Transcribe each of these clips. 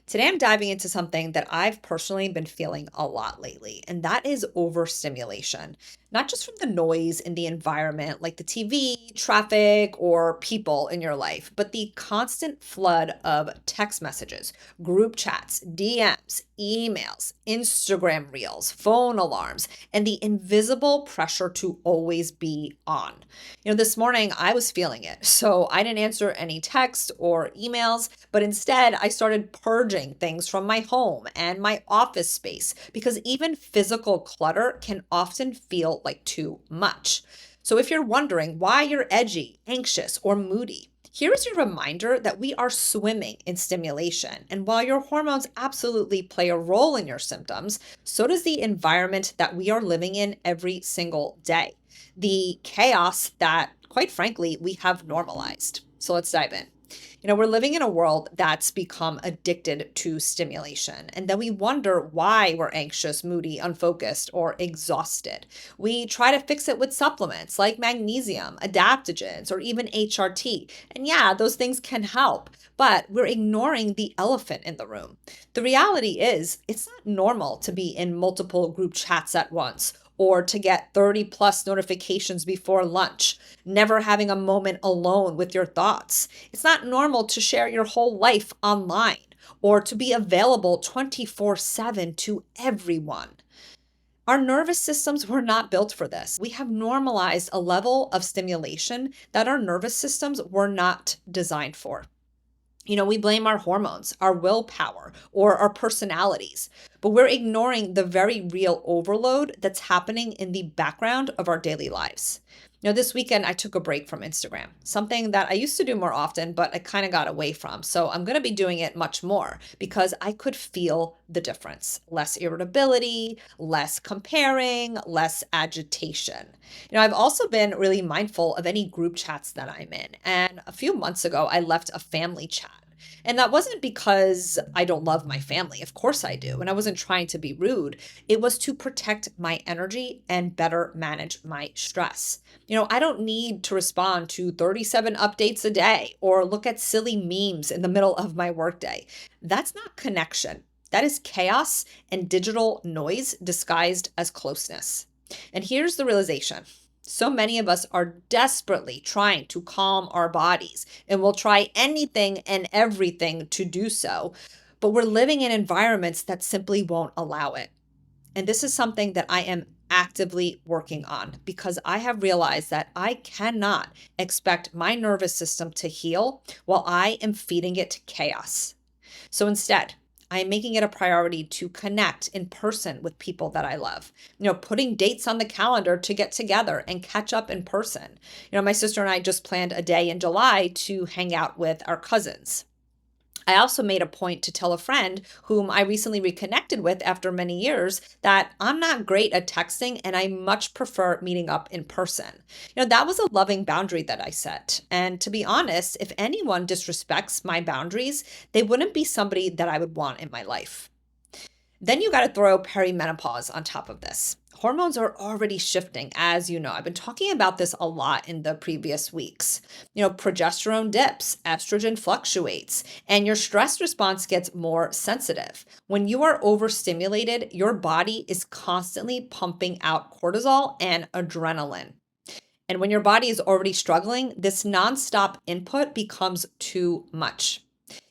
Today, I'm diving into something that I've personally been feeling a lot lately, and that is overstimulation. Not just from the noise in the environment, like the TV, traffic, or people in your life, but the constant flood of text messages, group chats, DMs, emails, Instagram reels, phone alarms, and the invisible pressure to always be on. This morning I was feeling it. So I didn't answer any text or emails, but instead I started purging things from my home and my office space because even physical clutter can often feel like too much. So if you're wondering why you're edgy, anxious, or moody, here is your reminder that we are swimming in stimulation. And while your hormones absolutely play a role in your symptoms, so does the environment that we are living in every single day, the chaos that, quite frankly, we have normalized. So let's dive in. We're living in a world that's become addicted to stimulation, and then we wonder why we're anxious, moody, unfocused, or exhausted. We try to fix it with supplements like magnesium, adaptogens, or even HRT. And yeah, those things can help, but we're ignoring the elephant in the room. The reality is, it's not normal to be in multiple group chats at once or to get 30 plus notifications before lunch, never having a moment alone with your thoughts. It's not normal to share your whole life online or to be available 24/7 to everyone. Our nervous systems were not built for this. We have normalized a level of stimulation that our nervous systems were not designed for. We blame our hormones, our willpower, or our personalities, but we're ignoring the very real overload that's happening in the background of our daily lives. This weekend I took a break from Instagram, something that I used to do more often, but I kind of got away from. So I'm going to be doing it much more because I could feel the difference. Less irritability, less comparing, less agitation. I've also been really mindful of any group chats that I'm in. And a few months ago, I left a family chat. And that wasn't because I don't love my family. Of course I do. And I wasn't trying to be rude. It was to protect my energy and better manage my stress. I don't need to respond to 37 updates a day or look at silly memes in the middle of my workday. That's not connection. That is chaos and digital noise disguised as closeness. And here's the realization. So many of us are desperately trying to calm our bodies and will try anything and everything to do so, but we're living in environments that simply won't allow it. And this is something that I am actively working on because I have realized that I cannot expect my nervous system to heal while I am feeding it chaos. So instead, I am making it a priority to connect in person with people that I love. Putting dates on the calendar to get together and catch up in person. My sister and I just planned a day in July to hang out with our cousins. I also made a point to tell a friend whom I recently reconnected with after many years that I'm not great at texting and I much prefer meeting up in person. That was a loving boundary that I set. And to be honest, if anyone disrespects my boundaries, they wouldn't be somebody that I would want in my life. Then you got to throw perimenopause on top of this. Hormones are already shifting, as you know. I've been talking about this a lot in the previous weeks. Progesterone dips, estrogen fluctuates, and your stress response gets more sensitive. When you are overstimulated, your body is constantly pumping out cortisol and adrenaline. And when your body is already struggling, this nonstop input becomes too much.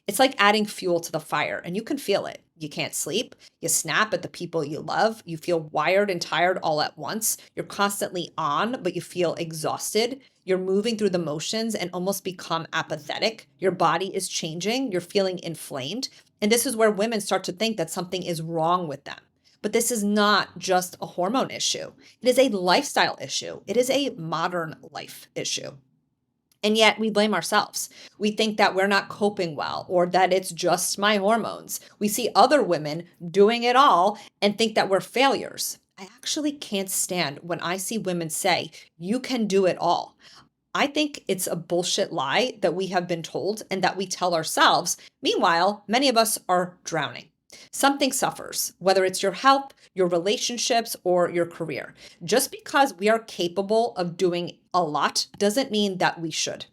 It's like adding fuel to the fire, and you can feel it. You can't sleep. You snap at the people you love. You feel wired and tired all at once. You're constantly on, but you feel exhausted. You're moving through the motions and almost become apathetic. Your body is changing. You're feeling inflamed. And this is where women start to think that something is wrong with them. But this is not just a hormone issue. It is a lifestyle issue. It is a modern life issue. And yet we blame ourselves. We think that we're not coping well or that it's just my hormones. We see other women doing it all and think that we're failures. I actually can't stand when I see women say, you can do it all. I think it's a bullshit lie that we have been told and that we tell ourselves. Meanwhile, many of us are drowning. Something suffers, whether it's your health, your relationships, or your career. Just because we are capable of doing a lot doesn't mean that we should.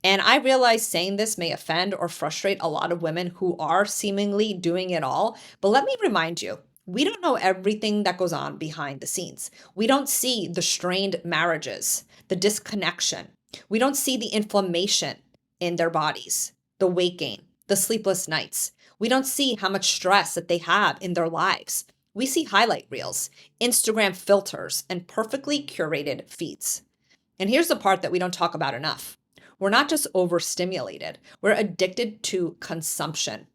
And I realize saying this may offend or frustrate a lot of women who are seemingly doing it all. But let me remind you, we don't know everything that goes on behind the scenes. We don't see the strained marriages, the disconnection. We don't see the inflammation in their bodies, the weight gain, the sleepless nights. We don't see how much stress that they have in their lives. We see highlight reels, Instagram filters, and perfectly curated feeds. And here's the part that we don't talk about enough. We're not just overstimulated, we're addicted to consumption.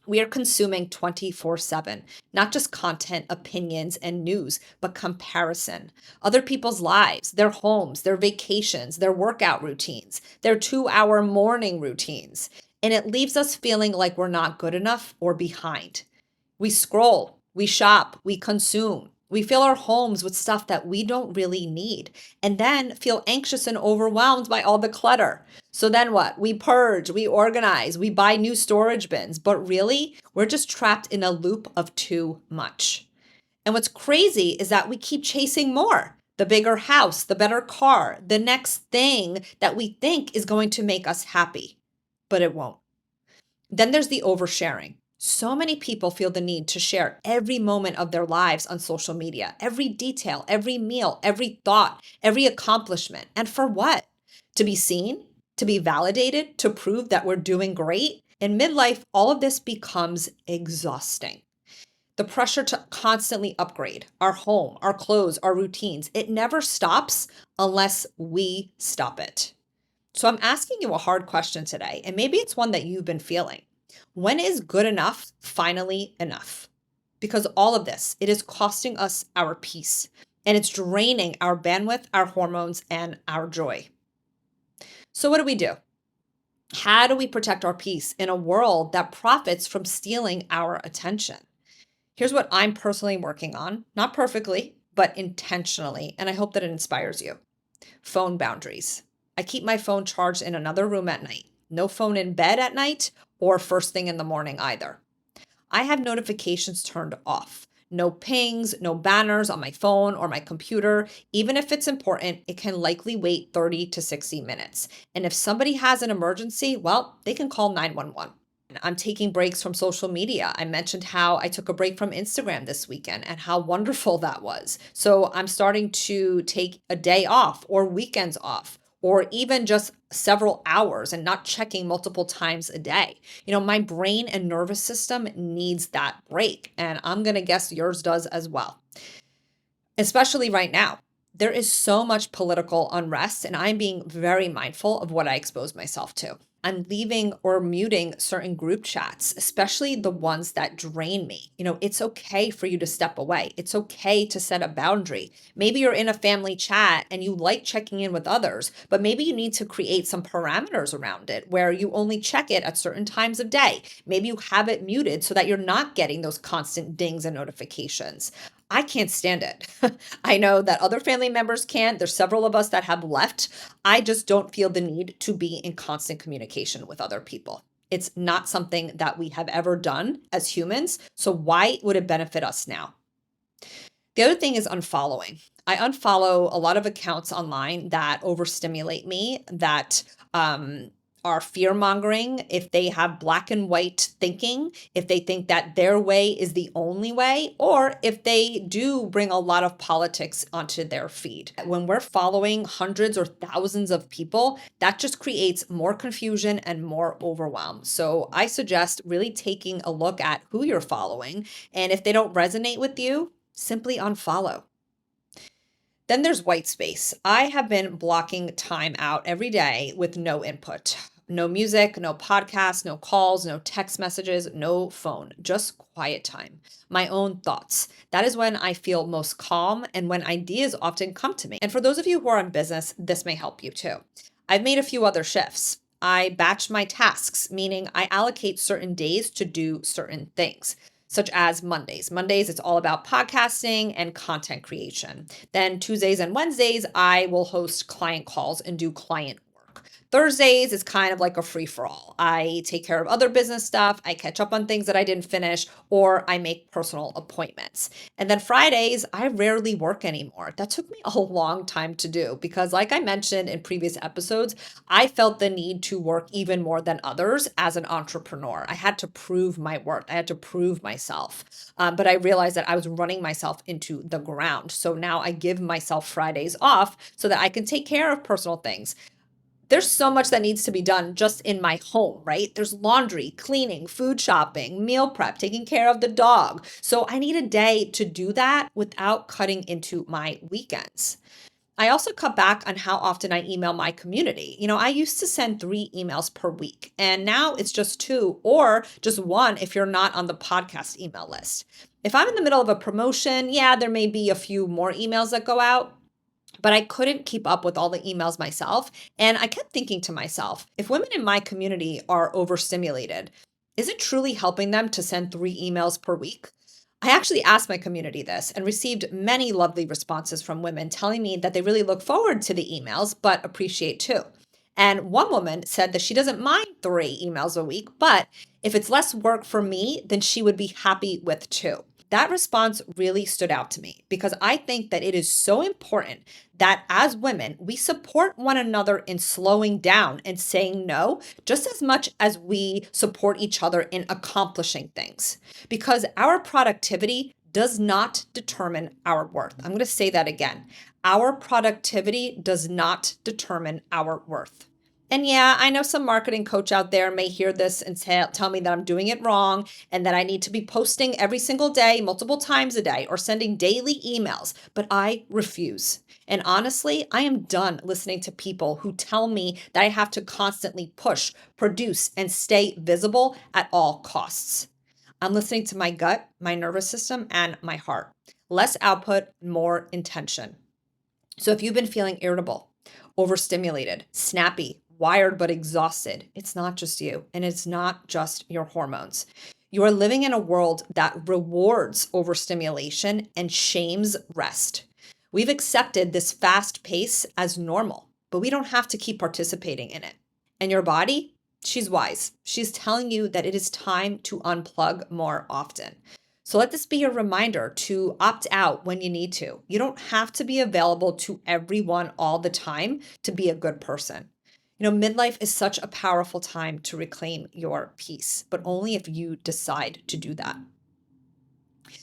We are consuming 24/7, not just content, opinions, and news, but comparison. Other people's lives, their homes, their vacations, their workout routines, their 2-hour morning routines. And it leaves us feeling like we're not good enough or behind. We scroll, we shop, we consume. We fill our homes with stuff that we don't really need, and then feel anxious and overwhelmed by all the clutter. So then what? We purge, we organize, we buy new storage bins, but really, we're just trapped in a loop of too much. And what's crazy is that we keep chasing more. The bigger house, the better car, the next thing that we think is going to make us happy, but it won't. Then there's the oversharing. So many people feel the need to share every moment of their lives on social media, every detail, every meal, every thought, every accomplishment. And for what? To be seen, to be validated, to prove that we're doing great. In midlife, all of this becomes exhausting. The pressure to constantly upgrade our home, our clothes, our routines, it never stops unless we stop it. So I'm asking you a hard question today, and maybe it's one that you've been feeling. When is good enough finally enough? Because all of this, it is costing us our peace, and it's draining our bandwidth, our hormones, and our joy. So what do? How do we protect our peace in a world that profits from stealing our attention? Here's what I'm personally working on, not perfectly, but intentionally, and I hope that it inspires you. Phone boundaries. I keep my phone charged in another room at night. No phone in bed at night or first thing in the morning either. I have notifications turned off. No pings, no banners on my phone or my computer. Even if it's important, it can likely wait 30 to 60 minutes. And if somebody has an emergency, well, they can call 911. I'm taking breaks from social media. I mentioned how I took a break from Instagram this weekend and how wonderful that was. So I'm starting to take a day off or weekends off or even just several hours and not checking multiple times a day. My brain and nervous system needs that break, and I'm going to guess yours does as well. Especially right now. There is so much political unrest, and I'm being very mindful of what I expose myself to. I'm leaving or muting certain group chats, especially the ones that drain me. It's okay for you to step away. It's okay to set a boundary. Maybe you're in a family chat and you like checking in with others, but maybe you need to create some parameters around it where you only check it at certain times of day. Maybe you have it muted so that you're not getting those constant dings and notifications. I can't stand it. I know that other family members can. There's several of us that have left. I just don't feel the need to be in constant communication with other people. It's not something that we have ever done as humans. So why would it benefit us now? The other thing is unfollowing. I unfollow a lot of accounts online that overstimulate me, that are fear mongering, if they have black and white thinking, if they think that their way is the only way, or if they do bring a lot of politics onto their feed. When we're following hundreds or thousands of people, that just creates more confusion and more overwhelm. So I suggest really taking a look at who you're following, and if they don't resonate with you, simply unfollow. Then there's white space. I have been blocking time out every day with no input. No music, no podcasts, no calls, no text messages, no phone, just quiet time. My own thoughts. That is when I feel most calm and when ideas often come to me. And for those of you who are in business, this may help you too. I've made a few other shifts. I batch my tasks, meaning I allocate certain days to do certain things, such as Mondays. Mondays, it's all about podcasting and content creation. Then Tuesdays and Wednesdays, I will host client calls and do client work. Thursdays is kind of like a free-for-all. I take care of other business stuff, I catch up on things that I didn't finish, or I make personal appointments. And then Fridays, I rarely work anymore. That took me a long time to do because, like I mentioned in previous episodes, I felt the need to work even more than others as an entrepreneur. I had to prove my worth. I had to prove myself. But I realized that I was running myself into the ground. So now I give myself Fridays off so that I can take care of personal things. There's so much that needs to be done just in my home, right? There's laundry, cleaning, food shopping, meal prep, taking care of the dog. So I need a day to do that without cutting into my weekends. I also cut back on how often I email my community. I used to send 3 emails per week, and now it's just 2 or just 1 if you're not on the podcast email list. If I'm in the middle of a promotion, yeah, there may be a few more emails that go out, but I couldn't keep up with all the emails myself. And I kept thinking to myself, if women in my community are overstimulated, is it truly helping them to send 3 emails per week? I actually asked my community this and received many lovely responses from women telling me that they really look forward to the emails, but appreciate 2. And one woman said that she doesn't mind 3 emails a week, but if it's less work for me, then she would be happy with 2. That response really stood out to me because I think that it is so important that as women, we support one another in slowing down and saying no just as much as we support each other in accomplishing things. Because our productivity does not determine our worth. I'm going to say that again. Our productivity does not determine our worth. And yeah, I know some marketing coach out there may hear this and tell me that I'm doing it wrong and that I need to be posting every single day, multiple times a day, or sending daily emails, but I refuse. And honestly, I am done listening to people who tell me that I have to constantly push, produce, and stay visible at all costs. I'm listening to my gut, my nervous system, and my heart. Less output, more intention. So if you've been feeling irritable, overstimulated, snappy, wired but exhausted, it's not just you, and it's not just your hormones. You are living in a world that rewards overstimulation and shames rest. We've accepted this fast pace as normal, but we don't have to keep participating in it. And your body, she's wise. She's telling you that it is time to unplug more often. So let this be your reminder to opt out when you need to. You don't have to be available to everyone all the time to be a good person. Midlife is such a powerful time to reclaim your peace, but only if you decide to do that.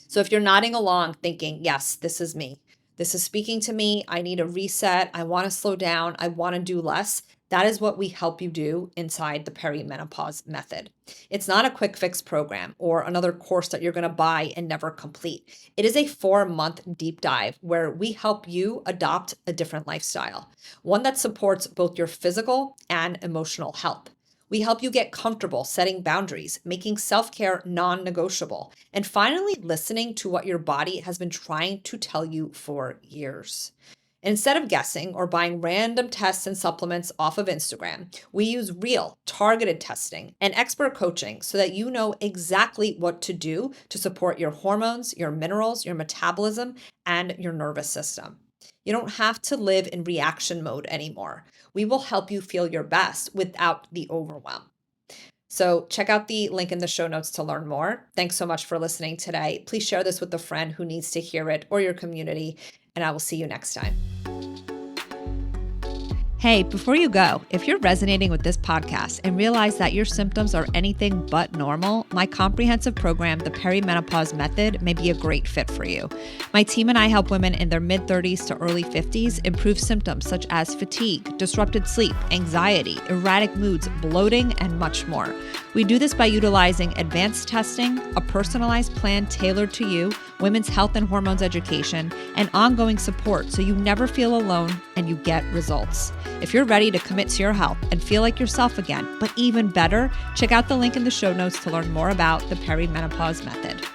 So if you're nodding along thinking, yes, this is me. This is speaking to me. I need a reset. I want to slow down. I want to do less. That is what we help you do inside the Perimenopause Method. It's not a quick fix program or another course that you're going to buy and never complete. It is a 4-month deep dive where we help you adopt a different lifestyle, one that supports both your physical and emotional health. We help you get comfortable setting boundaries, making self-care non-negotiable, and finally listening to what your body has been trying to tell you for years. Instead of guessing or buying random tests and supplements off of Instagram, we use real, targeted testing and expert coaching so that you know exactly what to do to support your hormones, your minerals, your metabolism, and your nervous system. You don't have to live in reaction mode anymore. We will help you feel your best without the overwhelm. So check out the link in the show notes to learn more. Thanks so much for listening today. Please share this with a friend who needs to hear it or your community, and I will see you next time. Hey, before you go, if you're resonating with this podcast and realize that your symptoms are anything but normal, my comprehensive program, the Perimenopause Method, may be a great fit for you. My team and I help women in their mid-30s to early 50s improve symptoms such as fatigue, disrupted sleep, anxiety, erratic moods, bloating, and much more. We do this by utilizing advanced testing, a personalized plan tailored to you, women's health and hormones education, and ongoing support so you never feel alone and you get results. If you're ready to commit to your health and feel like yourself again, but even better, check out the link in the show notes to learn more about the Perimenopause Method.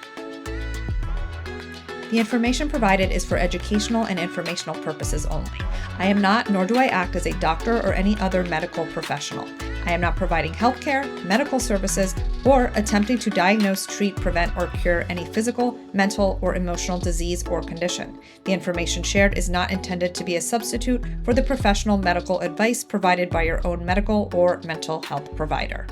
The information provided is for educational and informational purposes only. I am not, nor do I act as a doctor or any other medical professional. I am not providing healthcare, medical services, or attempting to diagnose, treat, prevent, or cure any physical, mental, or emotional disease or condition. The information shared is not intended to be a substitute for the professional medical advice provided by your own medical or mental health provider.